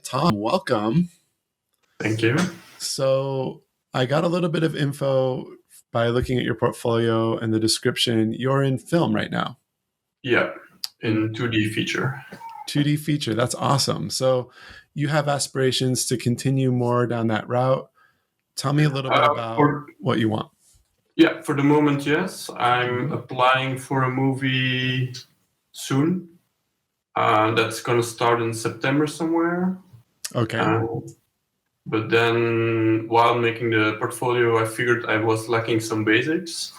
Tom, welcome. Thank you. So I got a little bit of info by looking at your portfolio and the description. You're in film right now. Yeah, in 2D feature. 2D feature, that's awesome. So you have aspirations to continue more down that route. Tell me a little bit about what you want. Yeah, for the moment, yes. I'm applying for a movie soon. That's going to start in September somewhere. Okay. But then while making the portfolio, I figured I was lacking some basics.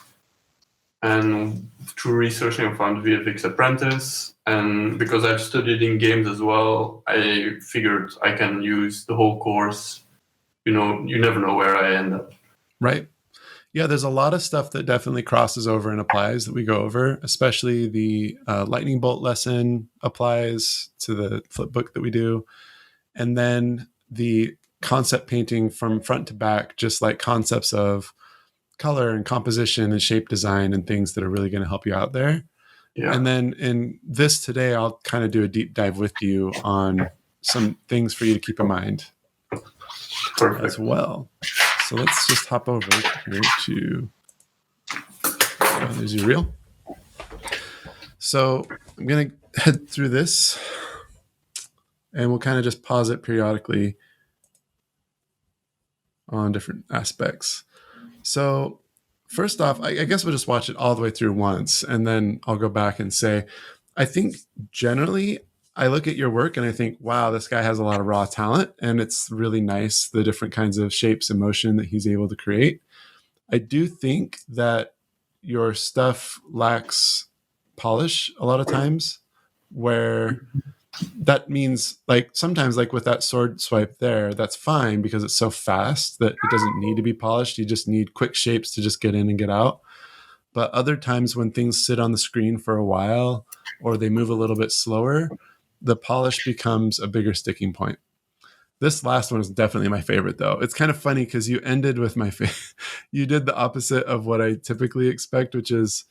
And through researching, I found VFX Apprentice. And because I've studied in games as well, I figured I can use the whole course. You know, you never know where I end up. Right. Yeah, there's a lot of stuff that definitely crosses over and applies that we go over, especially the lightning bolt lesson applies to the flip book that we do. And then the concept painting from front to back, just like concepts of color and composition and shape design and things that are really going to help you out there. Yeah. And then in this today, I'll kind of do a deep dive with you on some things for you to keep in mind. Perfect. As well. So let's just hop over here to there's your reel. So I'm going to head through this and we'll kind of just pause it periodically on different aspects. So first off, I guess we'll just watch it all the way through once and then I'll go back and say, I think generally I look at your work and I think, wow, this guy has a lot of raw talent and it's really nice, the different kinds of shapes and motion that he's able to create. I do think that your stuff lacks polish a lot of times, where that means like sometimes like with that sword swipe there, that's fine because it's so fast that it doesn't need to be polished. You just need quick shapes to just get in and get out. But other times when things sit on the screen for a while or they move a little bit slower, the polish becomes a bigger sticking point. This last one is definitely my favorite, though. It's kind of funny because you ended with you did the opposite of what I typically expect, which is,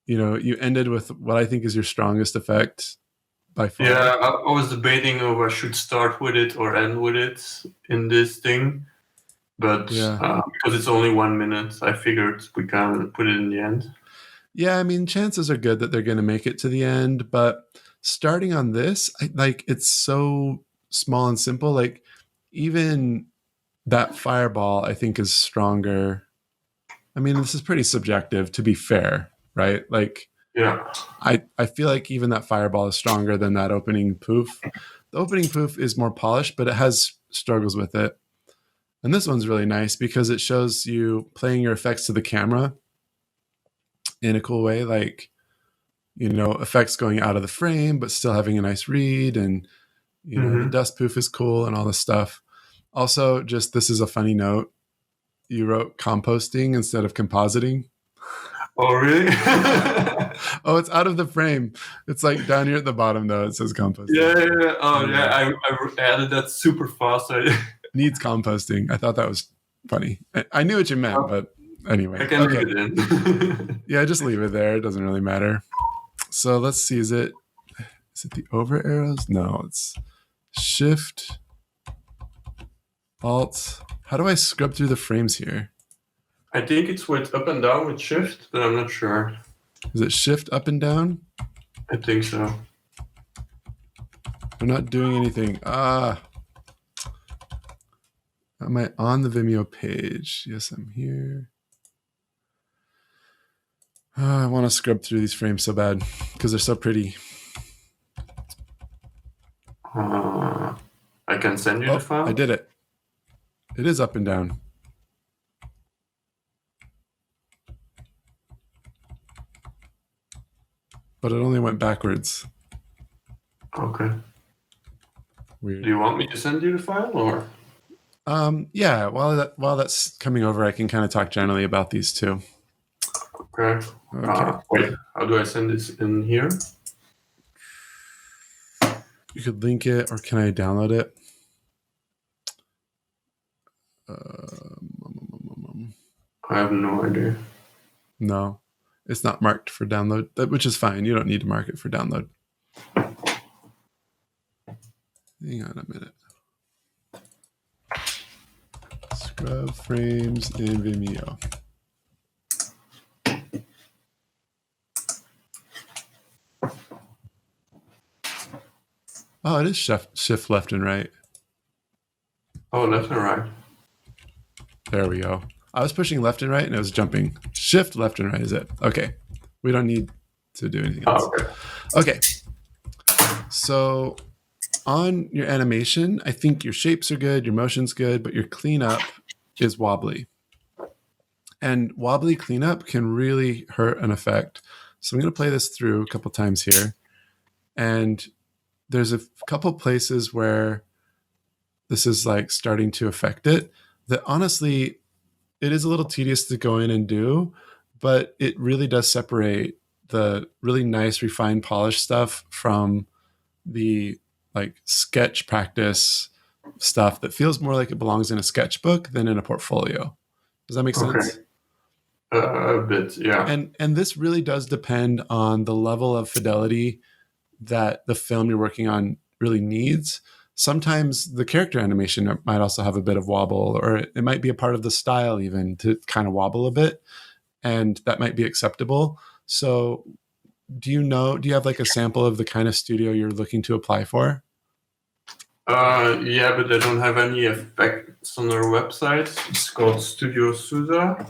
you ended with what I think is your strongest effect by far. Yeah, I was debating if I should start with it or end with it in this thing. But because it's only 1 minute, I figured we can put it in the end. Yeah, I mean, chances are good that they're going to make it to the end, but starting on this, it's so small and simple. Like even that fireball, I think, is stronger. I mean, this is pretty subjective, to be fair, right? Like, yeah, I feel like even that fireball is stronger than that opening poof. The opening poof is more polished, but it has struggles with it. And this one's really nice because it shows you playing your effects to the camera in a cool way, like, effects going out of the frame, but still having a nice read. And, the dust poof is cool and all this stuff. Also, just this is a funny note. You wrote composting instead of compositing. Oh, really? Oh, it's out of the frame. It's like down here at the bottom, though. It says composting. Yeah. Oh, yeah. I added that super fast. Needs composting. I thought that was funny. I knew what you meant, but anyway. I can leave it in. Yeah, just leave it there. It doesn't really matter. So let's see. Is it the over arrows? No, it's Shift, Alt. How do I scrub through the frames here? I think it's with up and down with Shift, but I'm not sure. Is it Shift up and down? I think so. I'm not doing anything. Am I on the Vimeo page? Yes, I'm here. I want to scrub through these frames so bad because they're so pretty. I can send you the file. I did it. It is up and down. But it only went backwards. Okay. Weird. Do you want me to send you the file or? Yeah, while that's coming over, I can kind of talk generally about these too. Okay. Wait, how do I send this in here? You could link it, or can I download it? I have no idea. No, it's not marked for download, which is fine. You don't need to mark it for download. Hang on a minute. Rev frames in Vimeo. Oh, it is shift left and right. Oh, left and right. There we go. I was pushing left and right and it was jumping. Shift left and right is it. Okay. We don't need to do anything else. Okay. So on your animation, I think your shapes are good, your motion's good, but your cleanup is wobbly. And wobbly cleanup can really hurt an effect. So I'm going to play this through a couple times here. And there's a couple places where this is like starting to affect it that honestly, it is a little tedious to go in and do, but it really does separate the really nice, refined, polished stuff from the like sketch practice stuff that feels more like it belongs in a sketchbook than in a portfolio. Does that make sense? A bit, yeah. And this really does depend on the level of fidelity that the film you're working on really needs. Sometimes the character animation might also have a bit of wobble, or it might be a part of the style even to kind of wobble a bit, and that might be acceptable. So do you have like a sample of the kind of studio you're looking to apply for? Yeah, but they don't have any effects on their website. It's called Studio Souza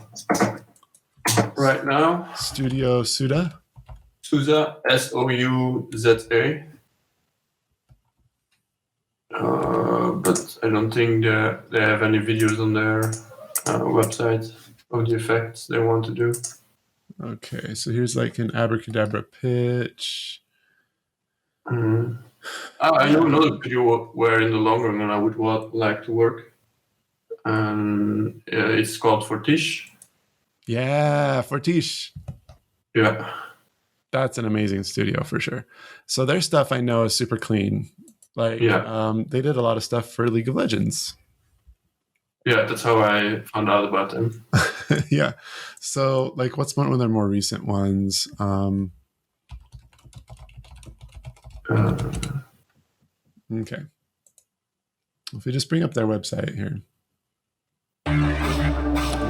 right now. Studio Souza? Souza, Souza. But I don't think they have any videos on their website of the effects they want to do. Okay, so here's like an abracadabra pitch. I know another video where in the long run I would like to work. It's called Fortiche. Yeah, Fortiche. Yeah. That's an amazing studio for sure. So their stuff I know is super clean. Like, they did a lot of stuff for League of Legends. Yeah, that's how I found out about them. Yeah. So, like, what's one of their more recent ones? Okay. If we just bring up their website here.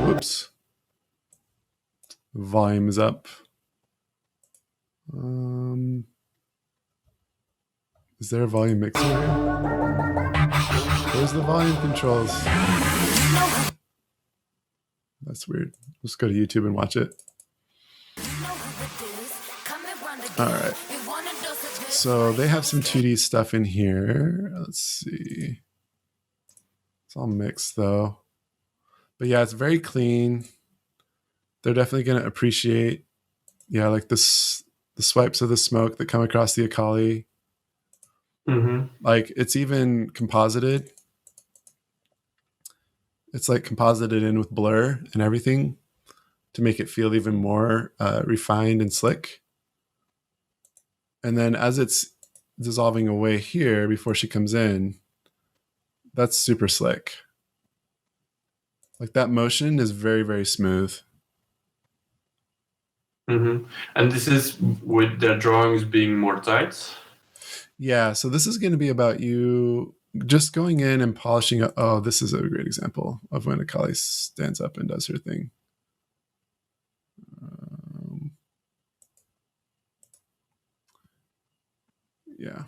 Whoops. Volume is up. Is there a volume mixer here? Where's the volume controls? That's weird. Let's go to YouTube and watch it. All right. So they have some 2D stuff in here. Let's see. It's all mixed though. But yeah, it's very clean. They're definitely going to appreciate, like this, the swipes of the smoke that come across the Akali. Mm-hmm. Like it's even composited. It's like composited in with blur and everything to make it feel even more refined and slick. And then as it's dissolving away here before she comes in, that's super slick. Like that motion is very, very smooth. Mm-hmm. And this is with their drawings being more tight? Yeah, so this is going to be about you just going in and polishing up. Oh, this is a great example of when Akali stands up and does her thing. Yeah.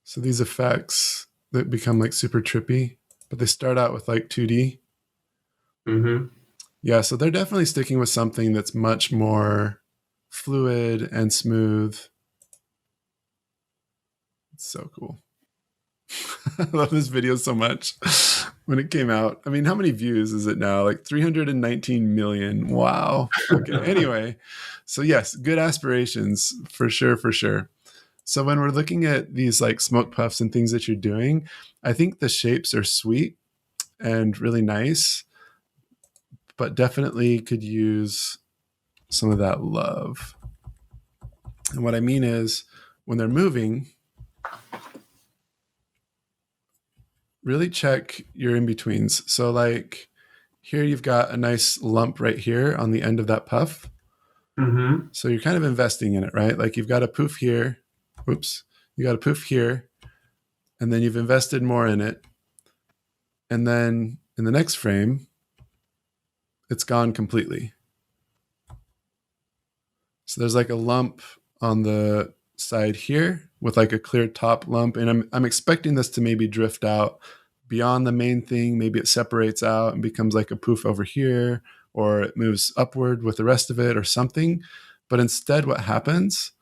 So these effects that become like super trippy, but they start out with like 2D. Mm-hmm. Yeah, so they're definitely sticking with something that's much more fluid and smooth. It's so cool. I love this video so much. When it came out, I mean, how many views is it now? Like 319 million. Wow. Okay. Anyway, so yes, good aspirations for sure, for sure. So when we're looking at these like smoke puffs and things that you're doing, I think the shapes are sweet and really nice, but definitely could use some of that love. And what I mean is when they're moving, really check your in-betweens. So like here you've got a nice lump right here on the end of that puff. Mm-hmm. So you're kind of investing in it, right? Like you've got a poof here. Oops. You got a poof here. And then you've invested more in it. And then in the next frame, it's gone completely. So there's like a lump on the side here with like a clear top lump. And I'm expecting this to maybe drift out beyond the main thing. Maybe it separates out and becomes like a poof over here, or it moves upward with the rest of it or something. But instead, what happens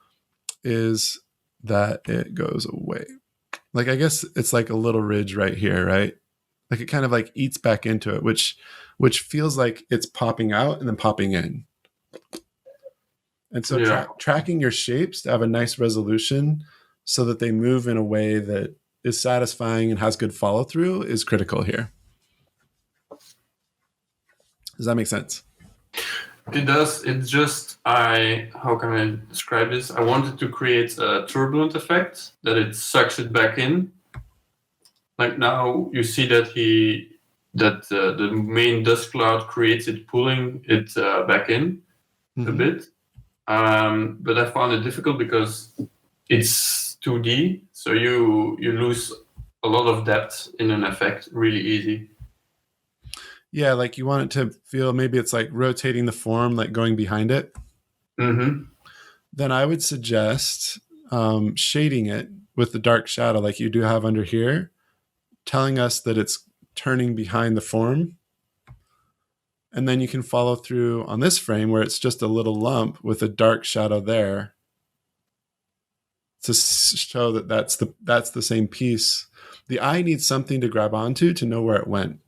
is that it goes away. Like, I guess it's like a little ridge right here, right? Like it kind of like eats back into it, which feels like it's popping out and then popping in. And so Yeah. tracking your shapes to have a nice resolution so that they move in a way that is satisfying and has good follow through is critical here. Does that make sense? It does. It's just how can I describe this? I wanted to create a turbulent effect that it sucks it back in. Like now you see that the main dust cloud creates it pulling it back in a bit. But I found it difficult because it's 2D, so you lose a lot of depth in an effect really easy. Yeah, like you want it to feel maybe it's like rotating the form, like going behind it. Mm-hmm. Then I would suggest shading it with the dark shadow like you do have under here, telling us that it's turning behind the form. And then you can follow through on this frame where it's just a little lump with a dark shadow there to show that that's the same piece. The eye needs something to grab onto to know where it went.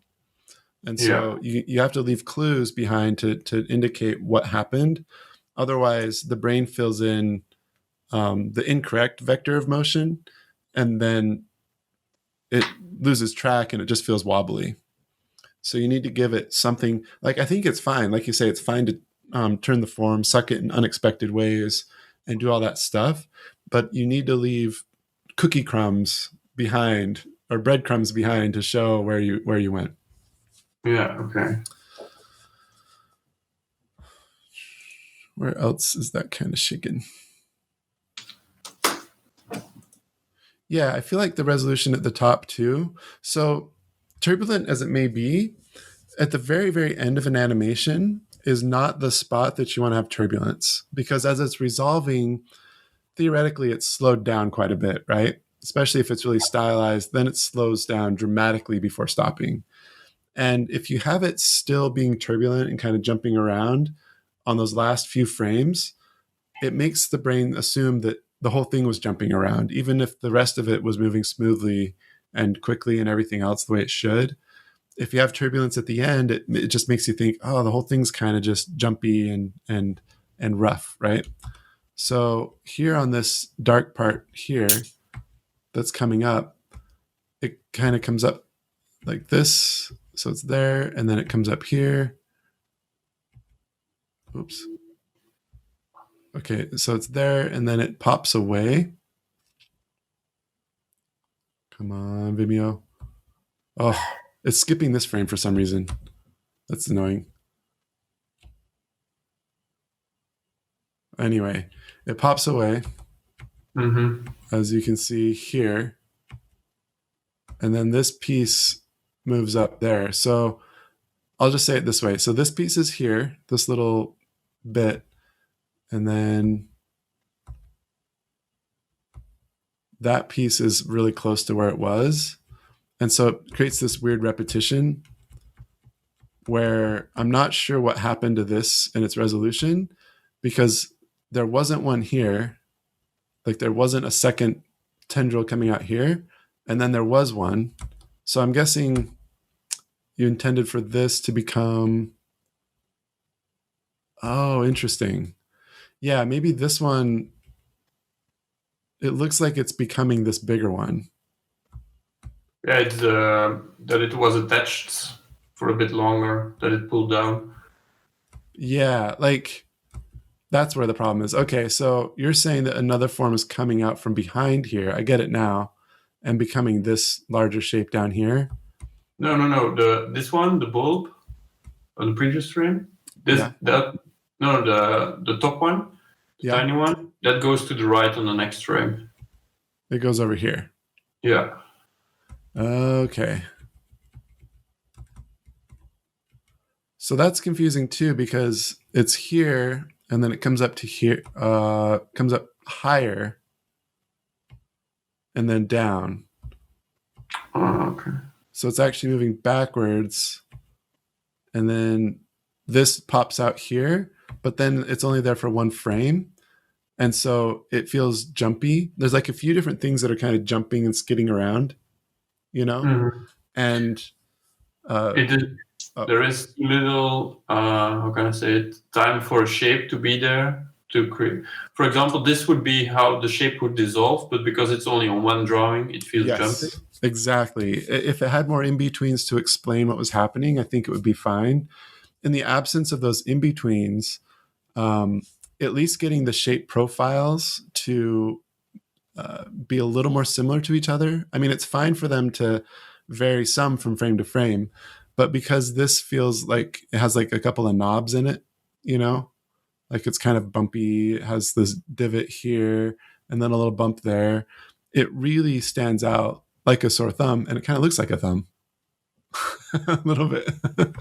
And so you have to leave clues behind to indicate what happened. Otherwise, the brain fills in the incorrect vector of motion, and then it loses track and it just feels wobbly. So you need to give it something. Like, I think it's fine. Like you say, it's fine to turn the form, suck it in unexpected ways, and do all that stuff. But you need to leave cookie crumbs behind or breadcrumbs behind to show where you went. Yeah. Okay. Where else is that kind of shaken? Yeah, I feel like the resolution at the top too. So turbulent as it may be, at the very, very end of an animation is not the spot that you want to have turbulence, because as it's resolving, theoretically it's slowed down quite a bit, right? Especially if it's really stylized, then it slows down dramatically before stopping. And if you have it still being turbulent and kind of jumping around on those last few frames, it makes the brain assume that the whole thing was jumping around, even if the rest of it was moving smoothly and quickly and everything else the way it should. If you have turbulence at the end, it just makes you think, oh, the whole thing's kind of just jumpy and rough, right? So here on this dark part here that's coming up, it kind of comes up like this. So it's there, and then it comes up here. Oops. Okay, so it's there, and then it pops away. Come on, Vimeo. Oh, it's skipping this frame for some reason. That's annoying. Anyway, it pops away, as you can see here. And then this piece moves up there. So I'll just say it this way. So this piece is here, this little bit, and then that piece is really close to where it was. And so it creates this weird repetition where I'm not sure what happened to this and its resolution, because there wasn't one here. Like there wasn't a second tendril coming out here, and then there was one. So I'm guessing you intended for this to become, oh, interesting. Yeah, maybe this one, it looks like it's becoming this bigger one. Yeah, it's that it was attached for a bit longer, that it pulled down. Yeah, like that's where the problem is. Okay, so you're saying that another form is coming out from behind here. I get it now, and becoming this larger shape down here. No. This one, the bulb on the previous frame. The top one, the tiny one, that goes to the right on the next frame. It goes over here. Yeah. Okay. So that's confusing too because it's here and then it comes up to here, comes up higher and then down. Okay. So it's actually moving backwards and then this pops out here, but then it's only there for one frame. And so it feels jumpy. There's like a few different things that are kind of jumping and skidding around, you know? Mhm. And uh, It is, uh there is little, how can I say it, time for a shape to be there to create. For example, this would be how the shape would dissolve, but because it's only on one drawing, it feels jumpy. yes, exactly. If it had more in betweens to explain what was happening, I think it would be fine. In the absence of those in betweens, um, at least getting the shape profiles to be a little more similar to each other. I mean, it's fine for them to vary some from frame to frame, but because this feels like it has like a couple of knobs in it, you know, like it's kind of bumpy, it has this divot here and then a little bump there. It really stands out like a sore thumb, and it kind of looks like a thumb a little bit. But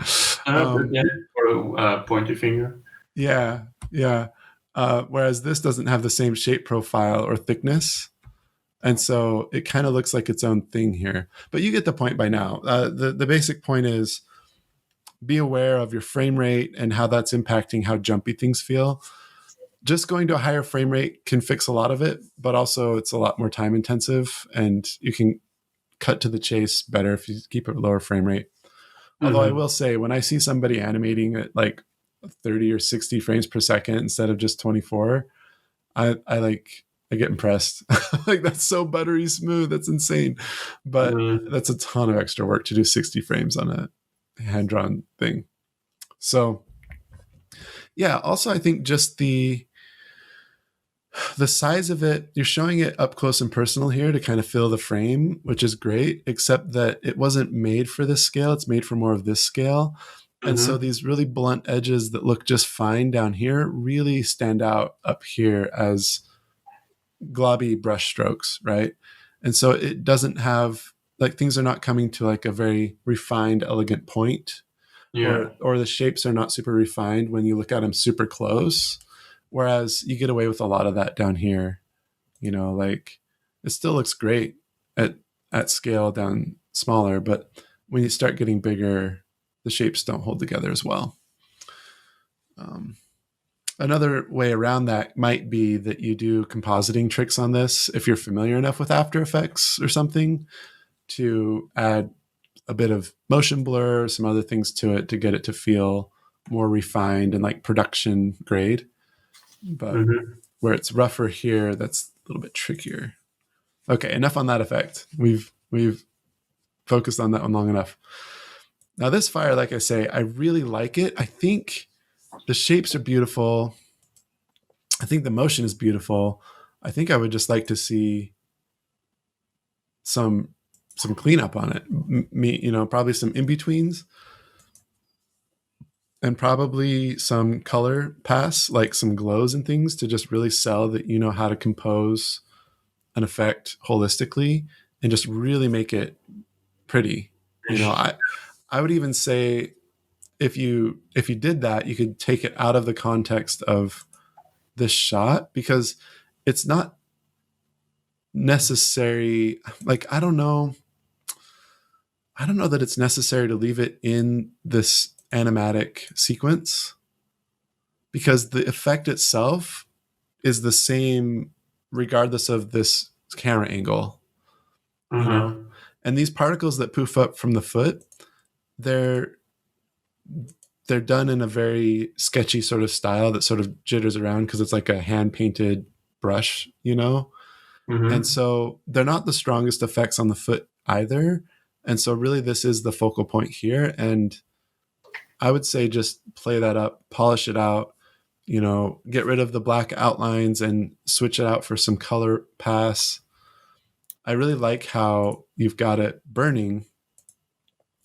um, yeah, for a pointy finger. yeah, yeah. Whereas this doesn't have the same shape profile or thickness. And so it kind of looks like its own thing here. But you get the point by now. The basic point is be aware of your frame rate and how that's impacting how jumpy things feel. Just going to a higher frame rate can fix a lot of it, but also it's a lot more time intensive and you can cut to the chase better if you keep a lower frame rate. Although I Mm-hmm. will say, when I see somebody animating at like 30 or 60 frames per second instead of just 24, I get impressed. Like that's so buttery smooth. That's insane. But Mm-hmm. that's a ton of extra work to do 60 frames on a hand drawn thing. So yeah, also I think just the size of it, you're showing it up close and personal here to kind of fill the frame, which is great, except that it wasn't made for this scale. It's made for more of this scale. And so Mm-hmm. these really blunt edges that look just fine down here really stand out up here as globby brush strokes, right? And so it doesn't have like things are not coming to like a very refined, elegant point, Yeah. or the shapes are not super refined when you look at them super close. Whereas you get away with a lot of that down here, you know, like it still looks great at scale down smaller, but when you start getting bigger, the shapes don't hold together as well. Um, Another way around that might be that you do compositing tricks on this if you're familiar enough with After Effects or something to add a bit of motion blur, some other things to it to get it to feel more refined and like production grade. But Mm-hmm. where it's rougher here, that's a little bit trickier. Okay, enough on that effect. We've focused on that one long enough. Now this fire, like I say, I really like it. I think the shapes are beautiful. I think the motion is beautiful. I think I would just like to see some cleanup on it. Me, you know, probably some in betweens and probably some color pass, like some glows and things to just really sell that you know how to compose an effect holistically and just really make it pretty. You know, I would even say if you did that, you could take it out of the context of this shot because it's not necessary. Like I don't know that it's necessary to leave it in this animatic sequence because the effect itself is the same regardless of this camera angle, you know. Mm-hmm. And these particles that poof up from the foot, they're they're done in a very sketchy sort of style that sort of jitters around because it's like a hand painted brush, you know. And Mm-hmm. so they're not the strongest effects on the foot either. And so really this is the focal point here, and I would say just play that up, polish it out, you know, get rid of the black outlines and switch it out for some color pass. I really like how you've got it burning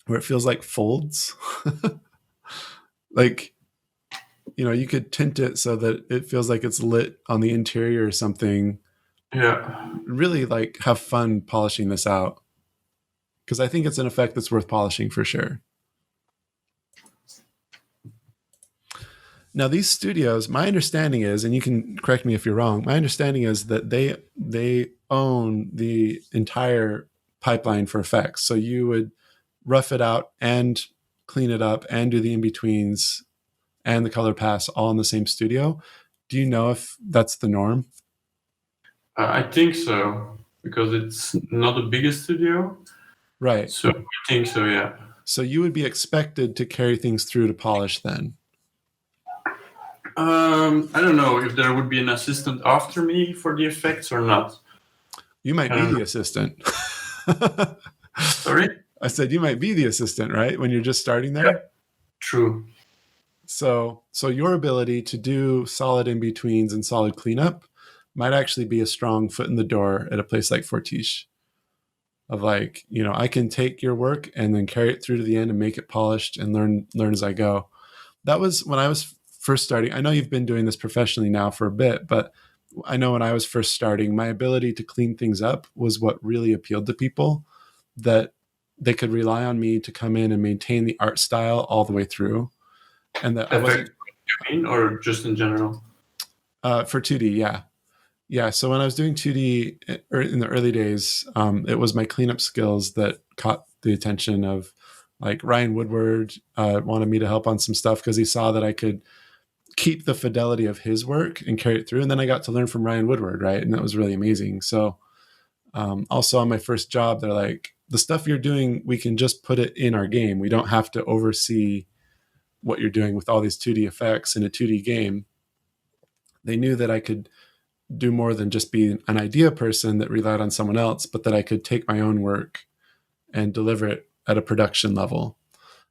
where it feels like folds. Like, you know, you could tint it so that it feels like it's lit on the interior or something. Yeah. Really like have fun polishing this out because I think it's an effect that's worth polishing for sure. Now these studios, my understanding is, and you can correct me if you're wrong, my understanding is that they own the entire pipeline for effects. So you would rough it out and clean it up and do the in-betweens and the color pass all in the same studio. Do you know if that's the norm? I think so, because it's not the biggest studio. Right. So I think so, yeah. So you would be expected to carry things through to polish then. I don't know if there would be an assistant after me for the effects or not. You might I be don't the know. assistant. Sorry? I said you might be the assistant, right? When you're just starting Yeah, there. true. So your ability to do solid in-betweens and solid cleanup might actually be a strong foot in the door at a place like Fortiche. Of like, I can take your work and then carry it through to the end and make it polished and learn as I go. That was when I was first starting. I know you've been doing this professionally now for a bit, but I know when I was first starting, my ability to clean things up was what really appealed to people, that they could rely on me to come in and maintain the art style all the way through. And that I Effects, wasn't you mean, or just in general? for 2D. Yeah. Yeah. So when I was doing 2D in the early days, it was my cleanup skills that caught the attention of like Ryan Woodward wanted me to help on some stuff because he saw that I could keep the fidelity of his work and carry it through. And then I got to learn from Ryan Woodward, right? And that was really amazing. So also on my first job, they're like, the stuff you're doing, we can just put it in our game. We don't have to oversee what you're doing with all these 2D effects in a 2D game. They knew that I could do more than just be an idea person that relied on someone else, but that I could take my own work and deliver it at a production level.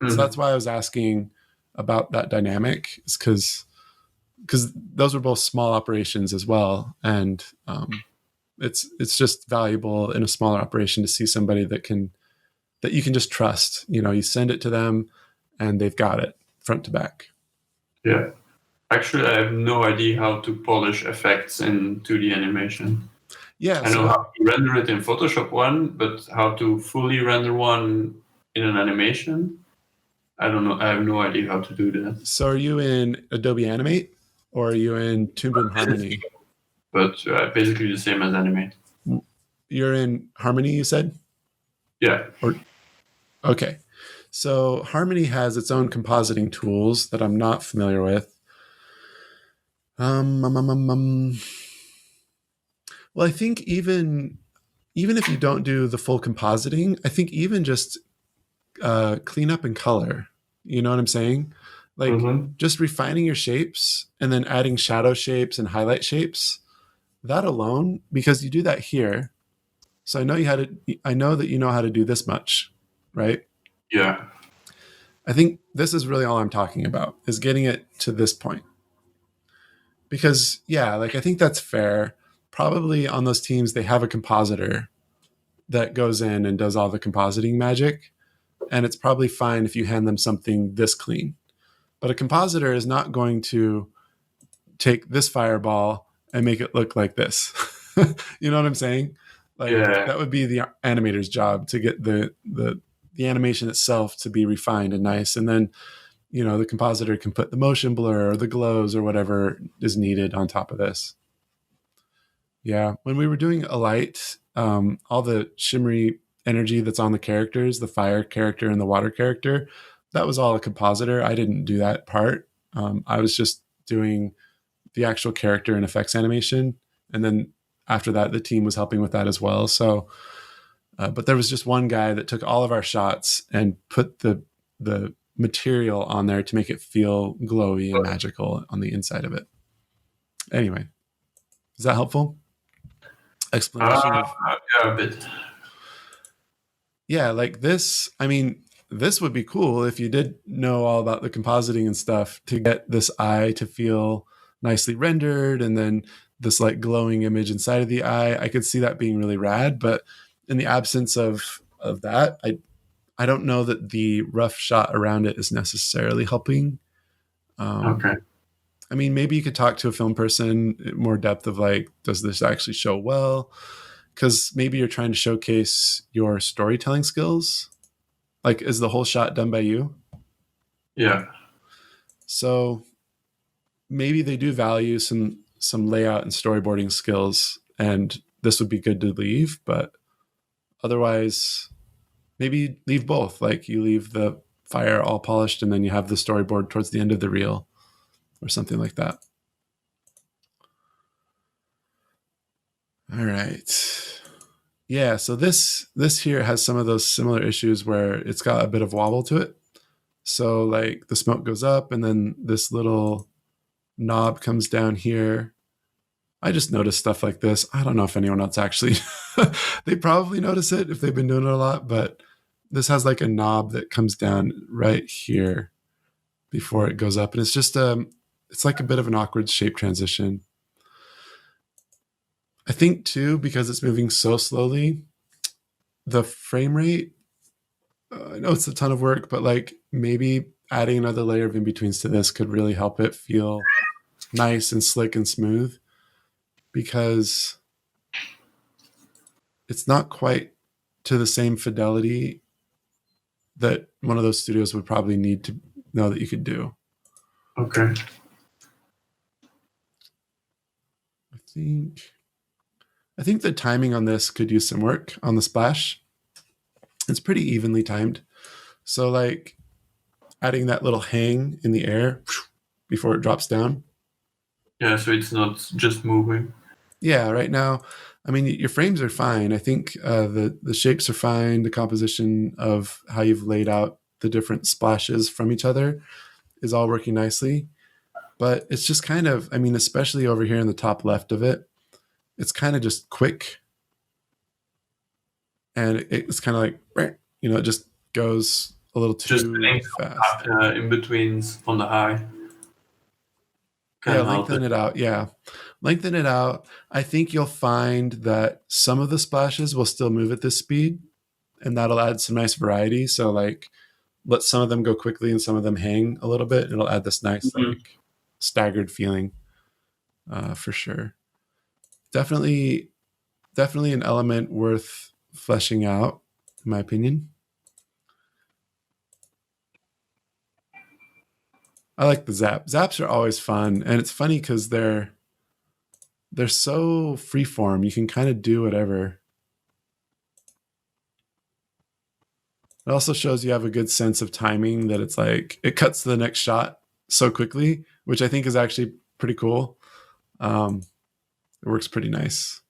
So that's Mhm. why I was asking about that dynamic, is because those were both small operations as well, and it's just valuable in a smaller operation to see somebody that you can just trust. You send it to them, and they've got it front to back. Yeah. Actually, I have no idea how to polish effects in 2D animation. Yeah. I So know how what? to render it in Photoshop one, but how to fully render one in an animation, I don't know. I have no idea how to do that. So are you in Adobe Animate or are you in Toon Boom Harmony? But basically the same as Animate. You're in Harmony, you said? Yeah. Or okay. So Harmony has its own compositing tools that I'm not familiar with. Um, um, um, um, um. Well, I think even if you don't do the full compositing, I think even just cleanup and color. You know what I'm saying? Like Mm-hmm. just refining your shapes and then adding shadow shapes and highlight shapes. That alone, because you do that here. So I know you had to. I know that you know how to do this much, right? Yeah. I think this is really all I'm talking about is getting it to this point. Because yeah, like I think that's fair. Probably on those teams they have a compositor that goes in and does all the compositing magic, and it's probably fine if you hand them something this clean. But a compositor is not going to take this fireball and make it look like this. You know what I'm saying? Like Yeah. that would be the animator's job to get the animation itself to be refined and nice, and then the compositor can put the motion blur or the glows or whatever is needed on top of this. Yeah, when we were doing a light, all the shimmery energy that's on the characters, the fire character and the water character, that was all a compositor. I didn't do that part. I was just doing the actual character and effects animation, and then after that, the team was helping with that as well. So, but there was just one guy that took all of our shots and put the material on there to make it feel glowy and magical on the inside of it. Anyway, is that helpful? Explanation of Yeah, a bit. yeah, like this. I mean, this would be cool if you did know all about the compositing and stuff to get this eye to feel nicely rendered and then this like glowing image inside of the eye. I could see that being really rad, but in the absence of that, I don't know that the rough shot around it is necessarily helping. Um, Okay. I mean, maybe you could talk to a film person more depth of like, does this actually show well? Because maybe you're trying to showcase your storytelling skills. Like, is the whole shot done by you? Yeah. So maybe they do value some layout and storyboarding skills, and this would be good to leave. But otherwise, maybe leave both. Like you leave the fire all polished, and then you have the storyboard towards the end of the reel, or something like that. All right. Yeah, so this here has some of those similar issues where it's got a bit of wobble to it. So like the smoke goes up and then this little knob comes down here. I just noticed stuff like this. I don't know if anyone else actually they probably notice it if they've been doing it a lot, but this has like a knob that comes down right here before it goes up, and it's like a bit of an awkward shape transition. I think too, because it's moving so slowly, the frame rate, I know it's a ton of work, but like maybe adding another layer of in-betweens to this could really help it feel nice and slick and smooth, because it's not quite to the same fidelity that one of those studios would probably need to know that you could do. Okay. I think the timing on this could use some work on the splash. It's pretty evenly timed. So like adding that little hang in the air before it drops down. Yeah, so it's not just moving. Yeah, right now, I mean, your frames are fine. I think the shapes are fine. The composition of how you've laid out the different splashes from each other is all working nicely. But it's just kind of, I mean, especially over here in the top left of it, it's kind of just quick. And it's kind of like, it just goes a little too fast. In betweens on the high. Yeah, lengthen it out. Yeah, lengthen it out. I think you'll find that some of the splashes will still move at this speed, and that'll add some nice variety. So like, let some of them go quickly and some of them hang a little bit. It'll add this nice like staggered feeling, for sure. Definitely an element worth fleshing out, in my opinion. I like the zaps are always fun, and it's funny because they're so freeform. You can kind of do whatever. It also shows you have a good sense of timing, that it's like it cuts to the next shot so quickly, which I think is actually pretty cool. It works pretty nice.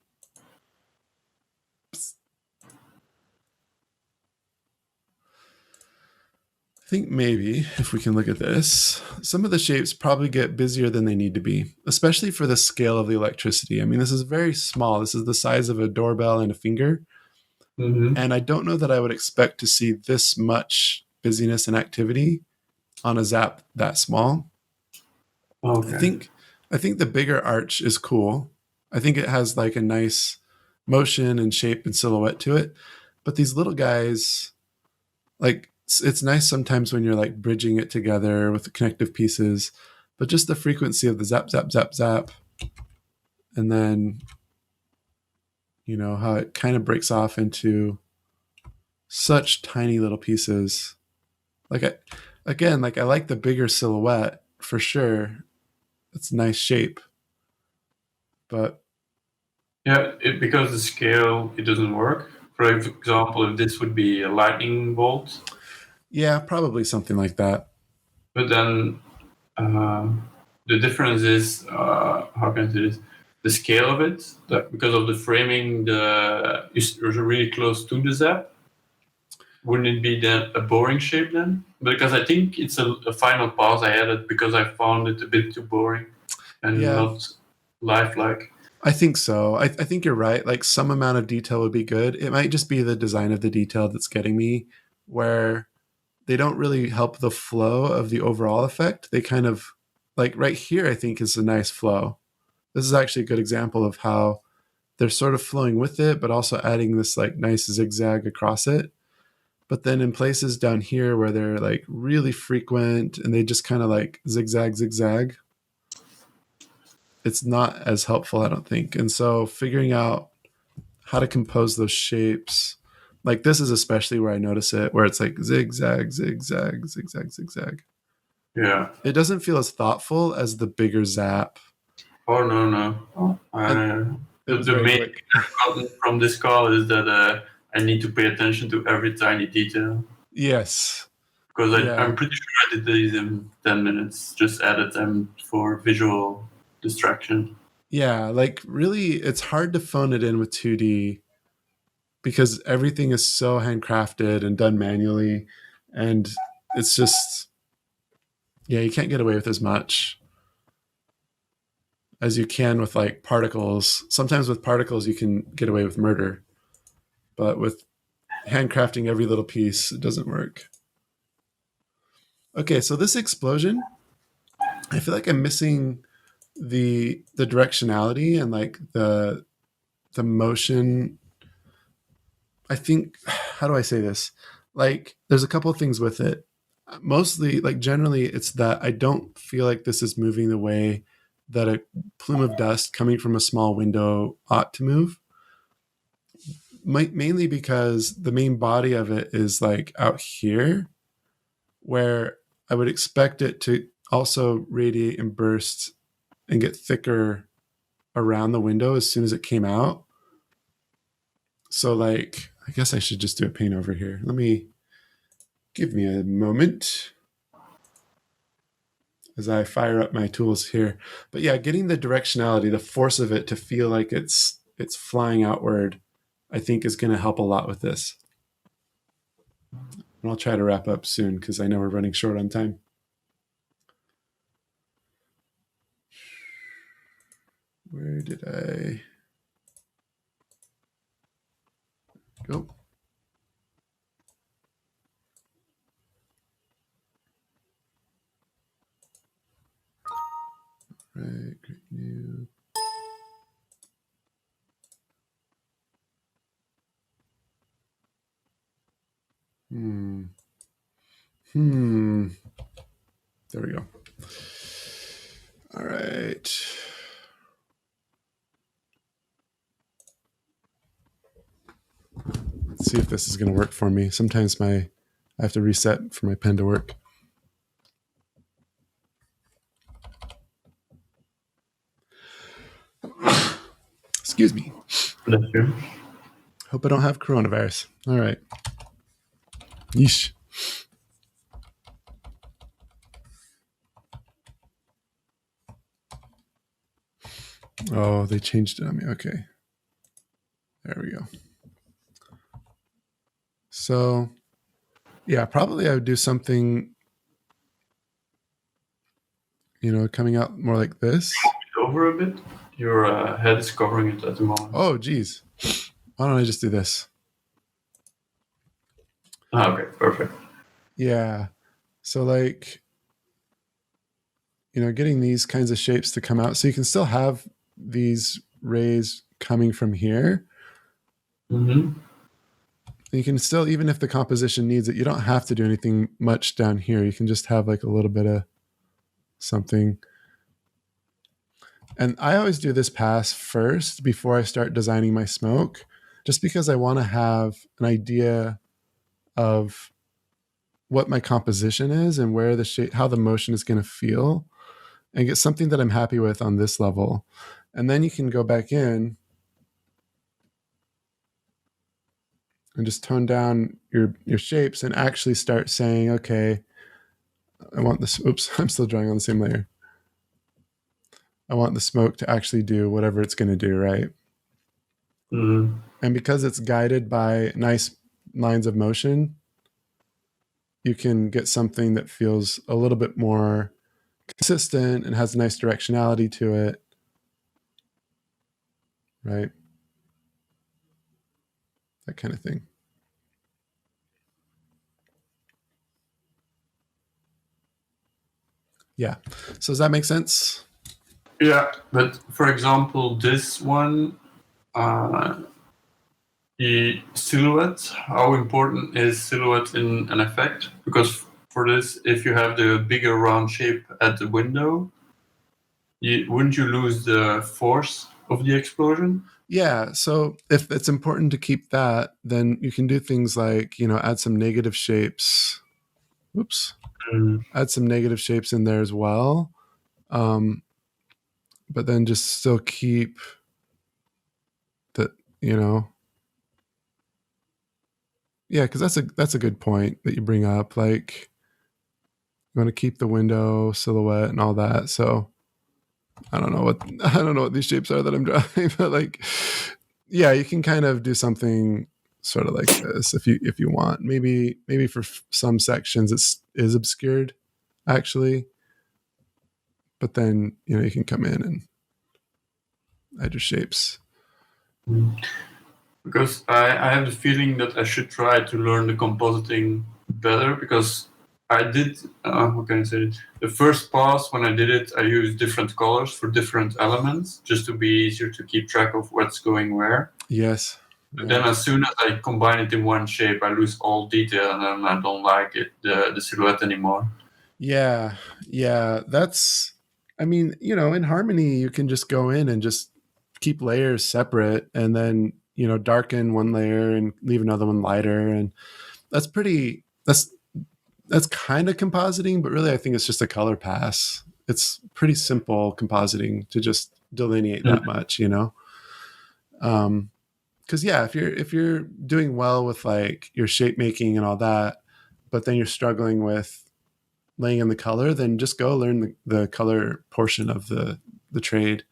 I think maybe if we can look at this, some of the shapes probably get busier than they need to be, especially for the scale of the electricity. I mean, this is very small. This is the size of a doorbell and a finger. Mm-hmm. And I don't know that I would expect to see this much busyness and activity on a zap that small. Okay. I think the bigger arch is cool. I think it has like a nice motion and shape and silhouette to it. But these little guys, like, it's nice sometimes when you're like bridging it together with the connective pieces, but just the frequency of the zap, zap, zap, zap. And then, how it kind of breaks off into such tiny little pieces. Like, I like the bigger silhouette for sure. It's a nice shape. But yeah, because the scale, it doesn't work. For example, if this would be a lightning bolt. Yeah, probably something like that. But then the difference is, how can I say this? The scale of it, that because of the framing, is really close to the zap. Wouldn't it be then a boring shape then? Because I think it's a final pass I added because I found it a bit too boring and not lifelike. I think so. I think you're right. Like some amount of detail would be good. It might just be the design of the detail that's getting me, where they don't really help the flow of the overall effect. They kind of, like right here, I think is a nice flow. This is actually a good example of how they're sort of flowing with it, but also adding this like nice zigzag across it. But then in places down here where they're like really frequent and they just kind of like zigzag, zigzag, it's not as helpful, I don't think. And so figuring out how to compose those shapes, like this is especially where I notice it, where it's like zigzag, zigzag, zigzag, zigzag. Yeah. It doesn't feel as thoughtful as the bigger zap. Oh no. And it was The very main quick. thing I've gotten from this call is that I need to pay attention to every tiny detail Yes. because Yeah. I'm pretty sure I did these in 10 minutes. Just added them for visual distraction. Yeah. Like, really, it's hard to phone it in with 2D because everything is so handcrafted and done manually. And it's just, yeah, you can't get away with as much as you can with like particles. Sometimes with particles, you can get away with murder, but with handcrafting every little piece, it doesn't work. Okay, so this explosion, I feel like I'm missing the directionality and like the motion. I think, how do I say this? Like, there's a couple of things with it. Mostly, like, generally, it's that I don't feel like this is moving the way that a plume of dust coming from a small window ought to move. Mainly because the main body of it is like out here, where I would expect it to also radiate and burst and get thicker around the window as soon as it came out. So, like, I guess I should just do a paint over here. Give me a moment as I fire up my tools here. But yeah, getting the directionality, the force of it to feel like it's flying outward, I think is going to help a lot with this. And I'll try to wrap up soon because I know we're running short on time. Where did I go? Right, great new. Hmm. There we go. All right. Let's see if this is going to work for me. Sometimes I have to reset for my pen to work. Excuse me. Bless you. Hope I don't have coronavirus. All right. Yeesh. Oh, they changed it on me. Okay. There we go. So, yeah, probably I would do something, coming out more like this. Over a bit. Your head is covering it at the moment. Oh, geez. Why don't I just do this? Okay, perfect. Yeah. So, like, getting these kinds of shapes to come out. So you can still have these rays coming from here. Mm-hmm. You can still, even if the composition needs it, you don't have to do anything much down here. You can just have like a little bit of something. And I always do this pass first before I start designing my smoke, just because I want to have an idea of what my composition is and where the shape, how the motion is going to feel, and get something that I'm happy with on this level. And then you can go back in and just tone down your shapes and actually start saying, okay, I want this. Oops, I'm still drawing on the same layer. I want the smoke to actually do whatever it's going to do, right? Mm-hmm. And because it's guided by nice lines of motion, you can get something that feels a little bit more consistent and has a nice directionality to it, right? That kind of thing. Yeah. So does that make sense? Yeah, but for example, this one, the silhouette, how important is silhouette in an effect? Because for this, if you have the bigger round shape at the window, wouldn't you lose the force of the explosion? Yeah. So if it's important to keep that, then you can do things like, add some negative shapes. Oops. Mm. Add some negative shapes in there as well. Um, but then just still keep the, you know, yeah, because that's a good point that you bring up. Like, you want to keep the window silhouette and all that. So I don't know what I don't know what these shapes are that I'm drawing, but like, yeah, you can kind of do something sort of like this if you want. Maybe for some sections it's is obscured actually, but then you can come in and add your shapes. Mm. Because I have the feeling that I should try to learn the compositing better because I did, how can I say it? The first pass, when I did it, I used different colors for different elements just to be easier to keep track of what's going where. Yes. But Yeah. then as soon as I combine it in one shape, I lose all detail and then I don't like it, the silhouette anymore. Yeah. Yeah. That's, I mean, in Harmony, you can just go in and just keep layers separate and then, darken one layer and leave another one lighter. And that's pretty, that's kind of compositing, but really I think it's just a color pass. It's pretty simple compositing to just delineate Mm. that much. Because yeah, if you're doing well with like your shape making and all that, but then you're struggling with laying in the color, then just go learn the color portion of the trade.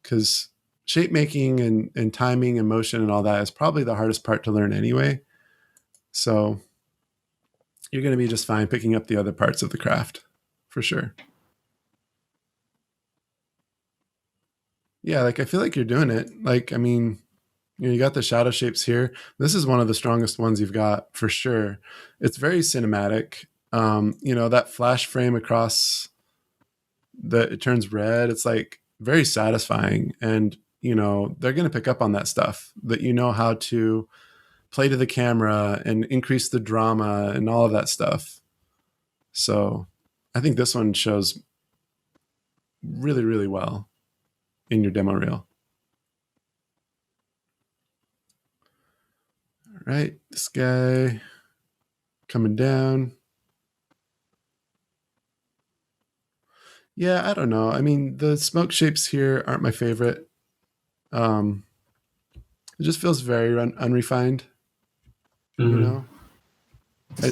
Because shape making and timing and motion and all that is probably the hardest part to learn anyway. So you're going to be just fine picking up the other parts of the craft for sure. Yeah, like I feel like you're doing it. Like, I mean, you got the shadow shapes here. This is one of the strongest ones you've got for sure. It's very cinematic. That flash frame across that it turns red. It's like very satisfying, and they're going to pick up on that stuff. That how to play to the camera and increase the drama and all of that stuff. So, I think this one shows really, really well in your demo reel. All right, this guy coming down. Yeah, I don't know. I mean, the smoke shapes here aren't my favorite. Um, it just feels very unrefined. You Mm-hmm. know,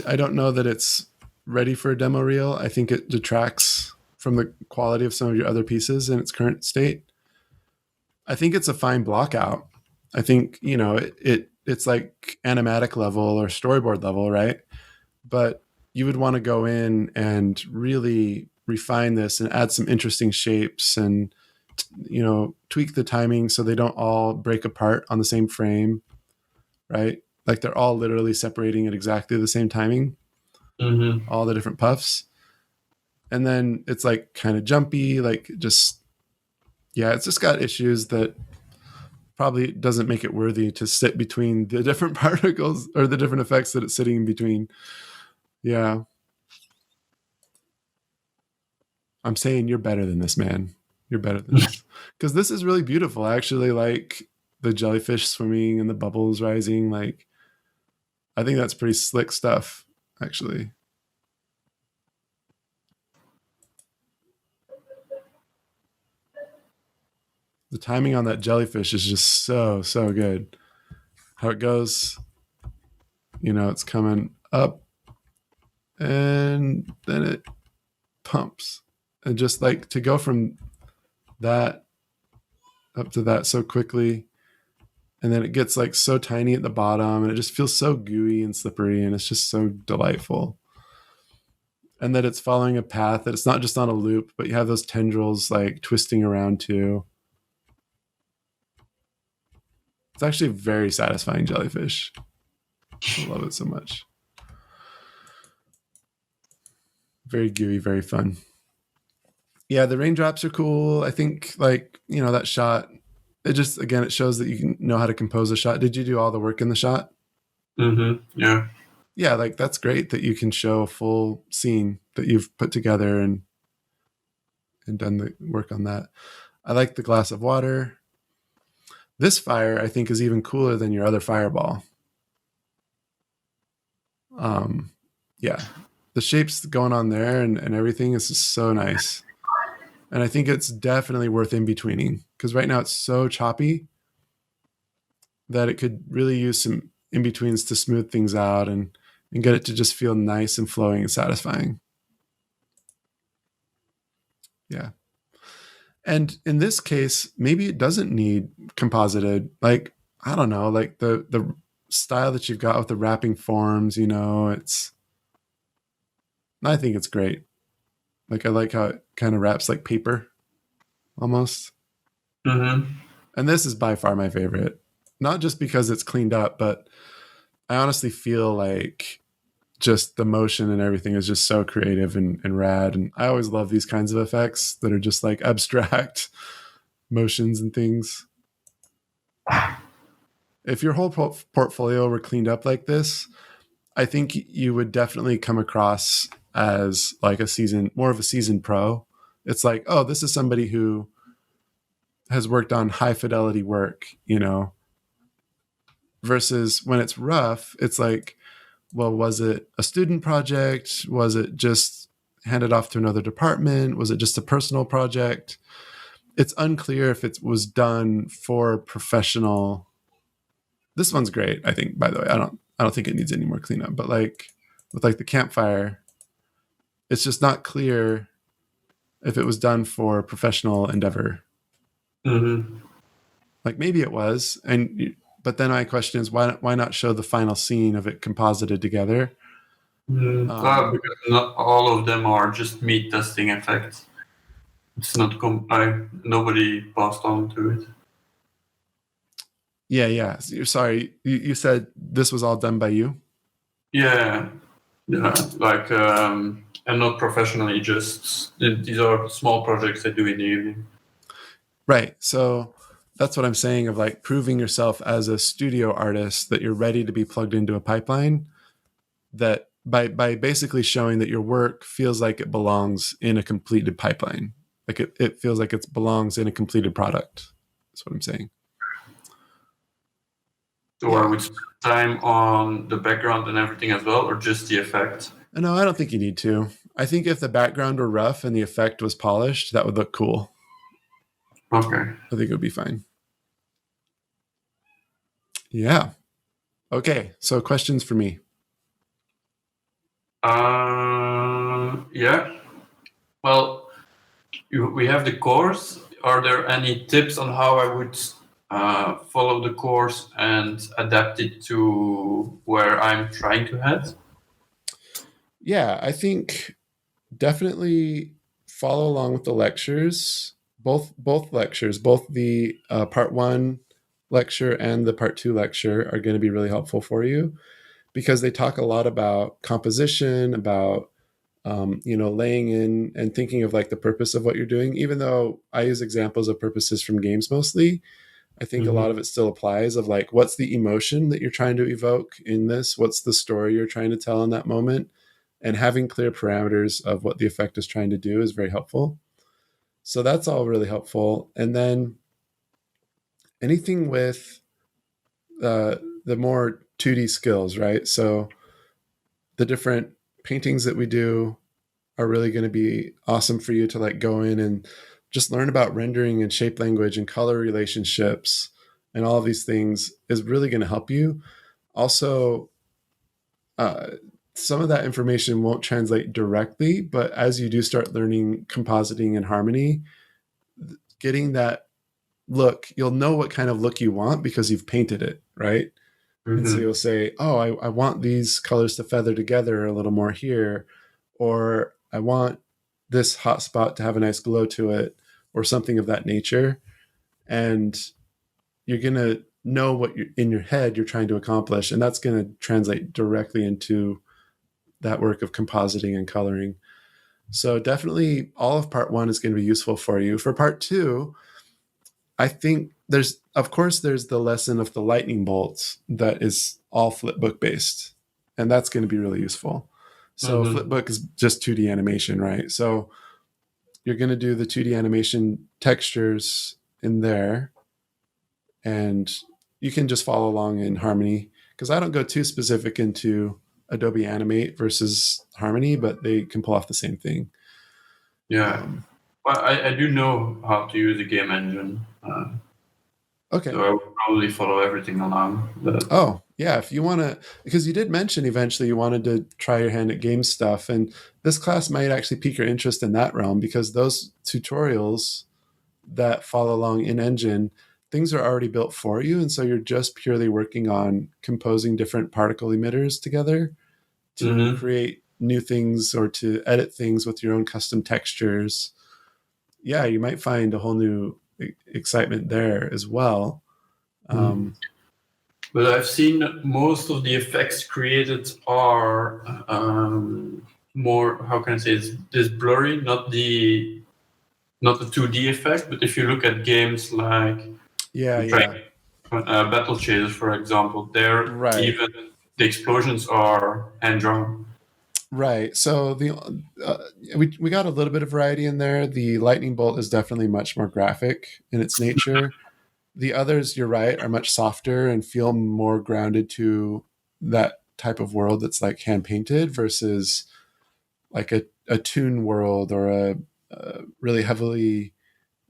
I don't know that it's ready for a demo reel. I think it detracts from the quality of some of your other pieces in its current state. I think it's a fine block out. I think it's like animatic level or storyboard level, right? But you would want to go in and really refine this and add some interesting shapes and tweak the timing so they don't all break apart on the same frame, right? Like they're all literally separating at exactly the same timing, Mm-hmm. all the different puffs. And then it's like kind of jumpy, like just, yeah, it's just got issues that probably doesn't make it worthy to sit between the different particles or the different effects that it's sitting in between. Yeah. I'm saying you're better than this, man. You're better than this. Because this is really beautiful. I actually like the jellyfish swimming and the bubbles rising. Like, I think that's pretty slick stuff, actually. The timing on that jellyfish is just so, so good. How it goes, it's coming up and then it pumps. And just like to go from that up to that so quickly. And then it gets like so tiny at the bottom and it just feels so gooey and slippery and it's just so delightful. And that it's following a path that it's not just on a loop, but you have those tendrils like twisting around too. It's actually a very satisfying jellyfish. I love it so much. Very gooey, very fun. Yeah, the raindrops are cool. I think like, that shot, it just again it shows that you can know how to compose a shot. Did you do all the work in the shot? Mm-hmm. Yeah. Yeah, like that's great that you can show a full scene that you've put together and done the work on that. I like the glass of water. This fire I think is even cooler than your other fireball. Yeah. the shapes going on there and everything is just so nice. And I think it's definitely worth in betweening because right now it's so choppy that it could really use some in betweens to smooth things out and get it to just feel nice and flowing and satisfying. Yeah. And in this case, maybe it doesn't need composited. Like, I don't know, like the style that you've got with the wrapping forms, it's I think it's great. Like I like how it kind of wraps like paper almost. Mm-hmm. And this is by far my favorite. Not just because it's cleaned up, but I honestly feel like just the motion and everything is just so creative and rad. And I always love these kinds of effects that are just like abstract motions and things. If your whole portfolio were cleaned up like this, I think you would definitely come across as like more of a seasoned pro. It's like, oh, this is somebody who has worked on high fidelity work, versus when it's rough, it's like, well, was it a student project? Was it just handed off to another department? Was it just a personal project? It's unclear if it was done for professional. This one's great, I think, by the way. I don't think it needs any more cleanup, but like with like the campfire, it's just not clear if it was done for professional endeavor. Mm-hmm. Like maybe it was, but then my question is why not show the final scene of it composited together? Because not all of them are just meat testing effects. It's not nobody passed on to it. Yeah. You're sorry. You said this was all done by you? Yeah, yeah. Like, and not professionally. Just these are small projects I do in the evening. Right. So that's what I'm saying of like proving yourself as a studio artist that you're ready to be plugged into a pipeline, that by basically showing that your work feels like it belongs in a completed pipeline. Like it feels like it belongs in a completed product. That's what I'm saying. So I Yeah. would spend time on the background and everything as well, or just the effect. No, I don't think you need to. I think if the background were rough and the effect was polished, that would look cool. Okay. I think it would be fine. Yeah. Okay. So questions for me. Yeah. Well, we have the course. Are there any tips on how I would follow the course and adapt it to where I'm trying to head? Yeah, I think definitely follow along with the lectures, both lectures, both the part one lecture and the part two lecture are going to be really helpful for you because they talk a lot about composition, about laying in and thinking of like the purpose of what you're doing. Even though I use examples of purposes from games mostly, I think a Mm-hmm. lot of it still applies of like, what's the emotion that you're trying to evoke in this? What's the story you're trying to tell in that moment? And having clear parameters of what the effect is trying to do is very helpful. So that's all really helpful. And then anything with the more 2D skills, right? So the different paintings that we do are really going to be awesome for you to like go in and just learn about rendering and shape language and color relationships and all of these things is really going to help you. Also, uh, some of that information won't translate directly, but as you do start learning compositing and harmony, getting that look, you'll know what kind of look you want because you've painted it, right? And so Mm-hmm. you'll say, oh, I want these colors to feather together a little more here, or I want this hot spot to have a nice glow to it, or something of that nature. And you're going to know what you're, in your head you're trying to accomplish. And that's going to translate directly into that work of compositing and coloring. So definitely all of part one is going to be useful for you. For part two, I think of course, there's the lesson of the lightning bolts that is all flipbook based, and that's going to be really useful. So Mm-hmm. flipbook is just 2D animation, right? So you're going to do the 2D animation textures in there, and you can just follow along in harmony because I don't go too specific into Adobe Animate versus Harmony, but they can pull off the same thing. Yeah. Well, I do know how to use a game engine, Okay. so I would probably follow everything along. But Oh, yeah. If you want to, because you did mention eventually you wanted to try your hand at game stuff, and this class might actually pique your interest in that realm because those tutorials that follow along in Engine, things are already built for you. And so you're just purely working on composing different particle emitters together to hmm create new things or to edit things with your own custom textures. Yeah, you might find a whole new excitement there as well. Um, But I've seen most of the effects created are more, how can I say, this blurry, not the 2D effect. But if you look at games like yeah, I'm trying yeah, Battle Chasers, for example, there right. even the explosions are hand drawn. Right. So uh, we got a little bit of variety in there. The lightning bolt is definitely much more graphic in its nature. The others, you're right, are much softer and feel more grounded to that type of world that's like hand painted versus like a toon world or a really heavily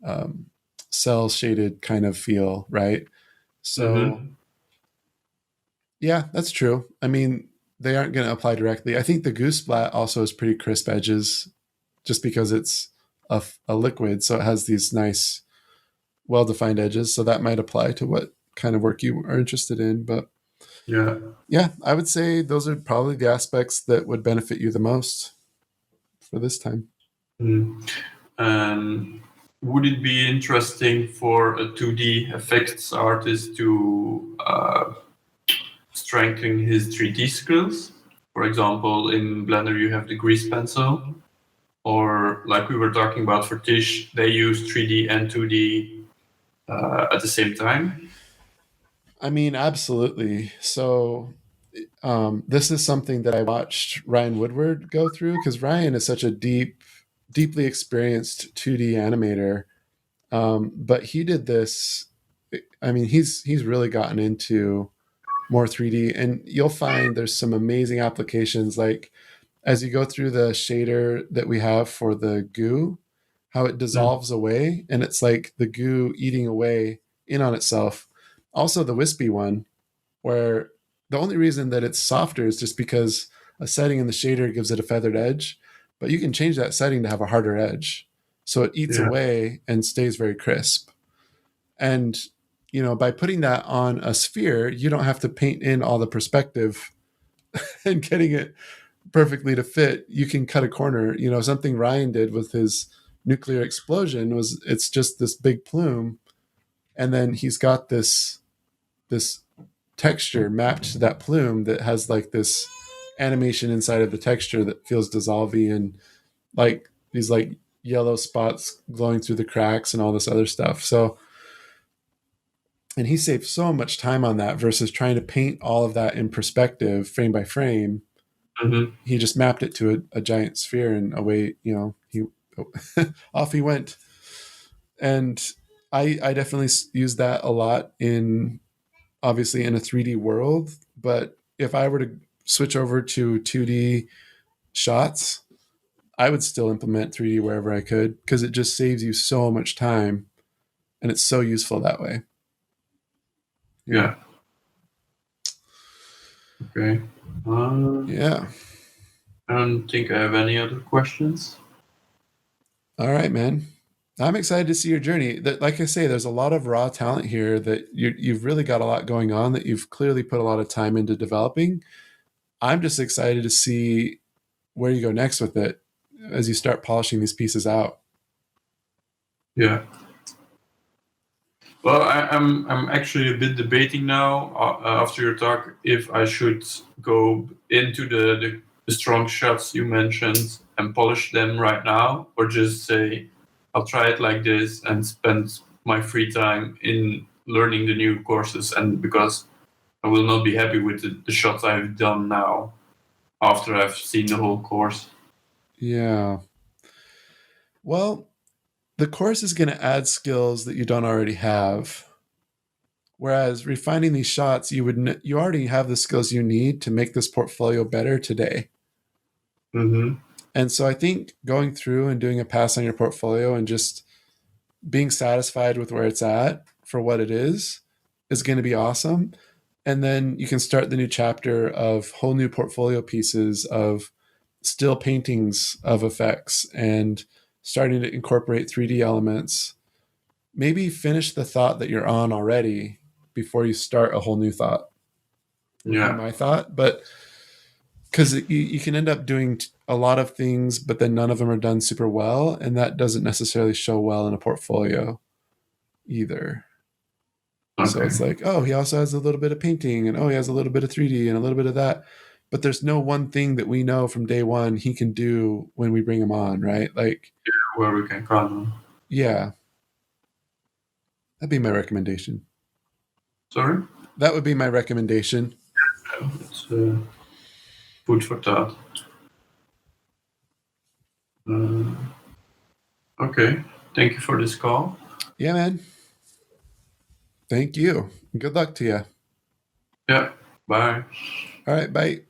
um, cell shaded kind of feel, right? So hmm yeah, that's true. I mean, they aren't going to apply directly. I think the goose splat also has pretty crisp edges just because it's a liquid. So it has these nice, well defined edges. So that might apply to what kind of work you are interested in. But Yeah. yeah, I would say those are probably the aspects that would benefit you the most for this time. Mm. And would it be interesting for a 2D effects artist to strengthen his 3D skills? For example, in Blender, you have the grease pencil, or like we were talking about for Tish, they use 3D and 2D at the same time. I mean, absolutely. So this is something that I watched Ryan Woodward go through because Ryan is such a deeply experienced 2D animator. But he did this. I mean, he's really gotten into more 3D, and you'll find there's some amazing applications. Like as you go through the shader that we have for the goo, how it Mm. dissolves away, and it's like the goo eating away in on itself. Also, the wispy one, where the only reason that it's softer is just because a setting in the shader gives it a feathered edge, but you can change that setting to have a harder edge. So it eats Yeah, away and stays very crisp. And by putting that on a sphere, you don't have to paint in all the perspective and getting it perfectly to fit. You can cut a corner. Something Ryan did with his nuclear explosion was it's just this big plume, and then he's got this texture mapped to that plume that has like this animation inside of the texture that feels dissolving and like these like yellow spots glowing through the cracks and all this other stuff. So, and he saved so much time on that versus trying to paint all of that in perspective frame by frame. hmm He just mapped it to a giant sphere and away, he off he went. And I definitely use that a lot in obviously in a 3D world, but if I were to switch over to 2D shots, I would still implement 3D wherever I could because it just saves you so much time and it's so useful that way. Yeah. yeah, okay. Yeah. I don't think I have any other questions. All right, man. I'm excited to see your journey. That, like I say, there's a lot of raw talent here that you've really got a lot going on that you've clearly put a lot of time into developing. I'm just excited to see where you go next with it as you start polishing these pieces out. Yeah. Well, I'm actually a bit debating now after your talk if I should go into the strong shots you mentioned and polish them right now, or just say I'll try it like this and spend my free time in learning the new courses, and because I will not be happy with the shots I've done now after I've seen the whole course. Yeah. Well, the course is going to add skills that you don't already have, Whereas refining these shots, you already have the skills you need to make this portfolio better today. Mm-hmm. And so I think going through and doing a pass on your portfolio and just being satisfied with where it's at for what it is going to be awesome. And then you can start the new chapter of whole new portfolio pieces of still paintings of effects and starting to incorporate 3D elements. Maybe finish the thought that you're on already before you start a whole new thought, would be Yeah. my thought. But because you can end up doing a lot of things, but then none of them are done super well. And that doesn't necessarily show well in a portfolio either. So Okay. it's like, oh, he also has a little bit of painting, and oh, he has a little bit of 3D and a little bit of that. But there's no one thing that we know from day one he can do when we bring him on, right? Like, Where we can count on. yeah, that'd be my recommendation. Sorry? That would be my recommendation. It's food for thought. Okay. Thank you for this call. Yeah, man. Thank you. Good luck to you. Yeah. Bye. All right, bye.